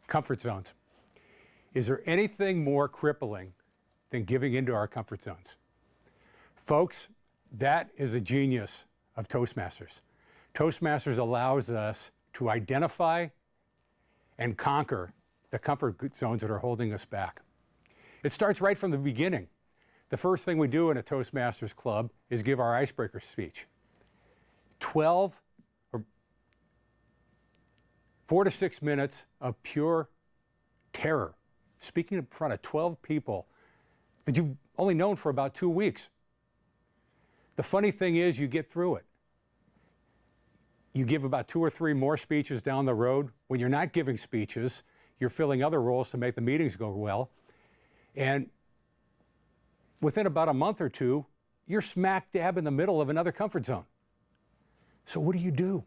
Comfort zones. Is there anything more crippling than giving into our comfort zones? Folks, that is a genius of Toastmasters. Toastmasters allows us to identify and conquer the comfort zones that are holding us back. It starts right from the beginning. The first thing we do in a Toastmasters club is give our icebreaker speech. 4 to 6 minutes of pure terror, speaking in front of 12 people that you've only known for about 2 weeks. The funny thing is, you get through it. You give about 2 or 3 more speeches down the road. When you're not giving speeches, you're filling other roles to make the meetings go well. And within about a month or two, you're smack dab in the middle of another comfort zone. So what do?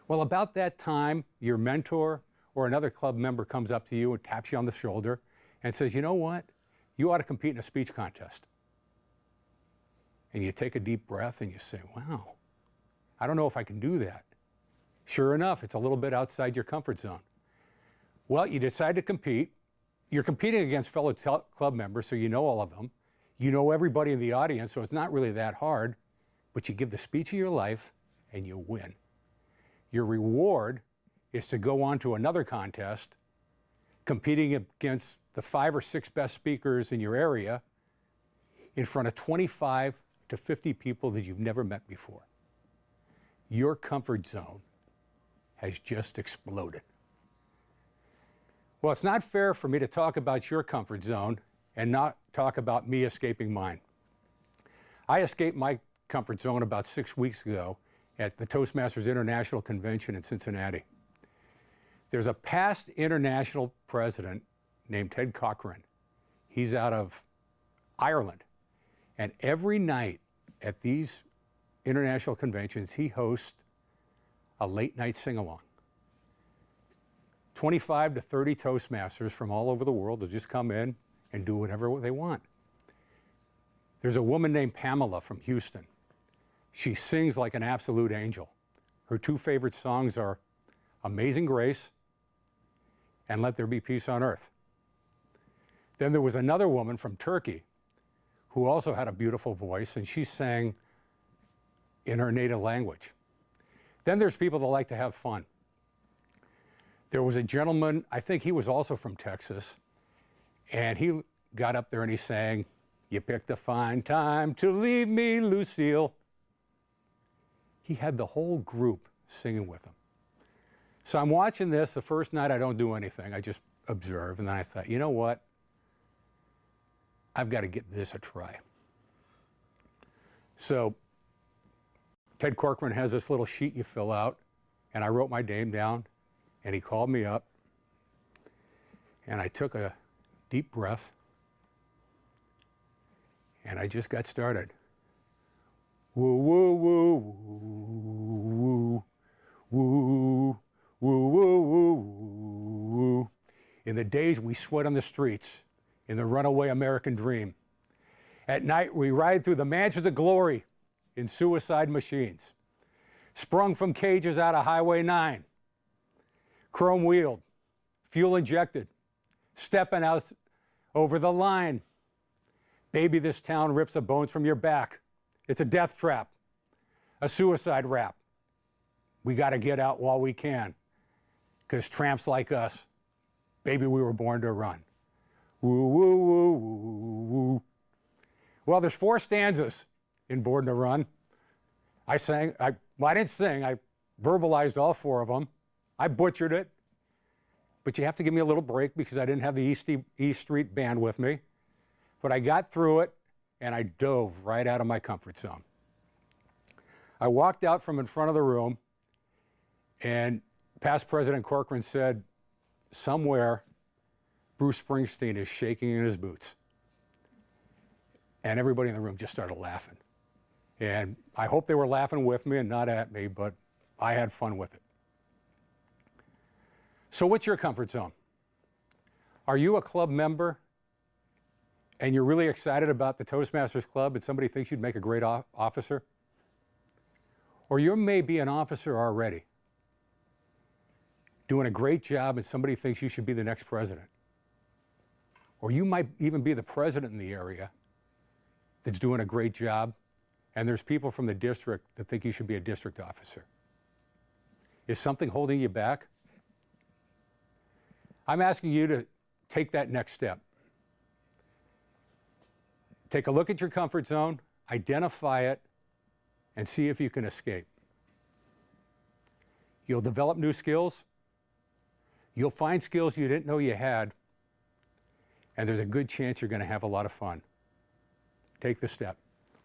Well, about that time, your mentor or another club member comes up to you and taps you on the shoulder and says, you know what? You ought to compete in a speech contest. And you take a deep breath and you say, wow, I don't know if I can do that. Sure enough, it's a little bit outside your comfort zone. Well, you decide to compete. You're competing against fellow club members, so you know all of them. You know everybody in the audience, so it's not really that hard. But you give the speech of your life and you win. Your reward is to go on to another contest, competing against the 5 or 6 best speakers in your area in front of 25 to 50 people that you've never met before. Your comfort zone has just exploded. Well, it's not fair for me to talk about your comfort zone and not talk about me escaping mine. I escaped my comfort zone about 6 weeks ago at the Toastmasters International Convention in Cincinnati. There's a past international president named Ted Cochran. He's out of Ireland. And every night at these international conventions, he hosts a late night sing-along. 25 to 30 Toastmasters from all over the world will just come in and do whatever they want. There's a woman named Pamela from Houston. She sings like an absolute angel. Her 2 favorite songs are Amazing Grace and Let There Be Peace on Earth. Then there was another woman from Turkey who also had a beautiful voice, and she sang in her native language. Then there's people that like to have fun. There was a gentleman, I think he was also from Texas, and he got up there and he sang, "You picked a fine time to leave me, Lucille." He had the whole group singing with him. So I'm watching this. The first night I don't do anything. I just observe, and then I thought, you know what? I've got to give this a try. So Ted Corcoran has this little sheet you fill out, and I wrote my name down, and he called me up, and I took a deep breath, and I just got started. Woo, woo, woo, woo, woo, woo, woo, woo, woo. In the days we sweat on the streets, in the runaway American dream. At night we ride through the mansions of glory in suicide machines, sprung from cages out of Highway 9, chrome-wheeled, fuel-injected, stepping out over the line. Baby, this town rips the bones from your back. It's a death trap, a suicide rap. We got to get out while we can, because tramps like us, baby, we were born to run. Woo, woo, woo, woo, woo. Well, there's 4 stanzas in Born to Run. I didn't sing, I verbalized all 4 of them. I butchered it, but you have to give me a little break because I didn't have the East Street Band with me. But I got through it, and I dove right out of my comfort zone. I walked out from in front of the room, and past President Corcoran said, somewhere Bruce Springsteen is shaking in his boots. And everybody in the room just started laughing. And I hope they were laughing with me and not at me, but I had fun with it. So what's your comfort zone? Are you a club member and you're really excited about the Toastmasters Club and somebody thinks you'd make a great officer? Or you may be an officer already doing a great job and somebody thinks you should be the next president. Or you might even be the president in the area that's doing a great job, and there's people from the district that think you should be a district officer. Is something holding you back? I'm asking you to take that next step. Take a look at your comfort zone, identify it, and see if you can escape. You'll develop new skills. You'll find skills you didn't know you had, and there's a good chance you're going to have a lot of fun. Take the step.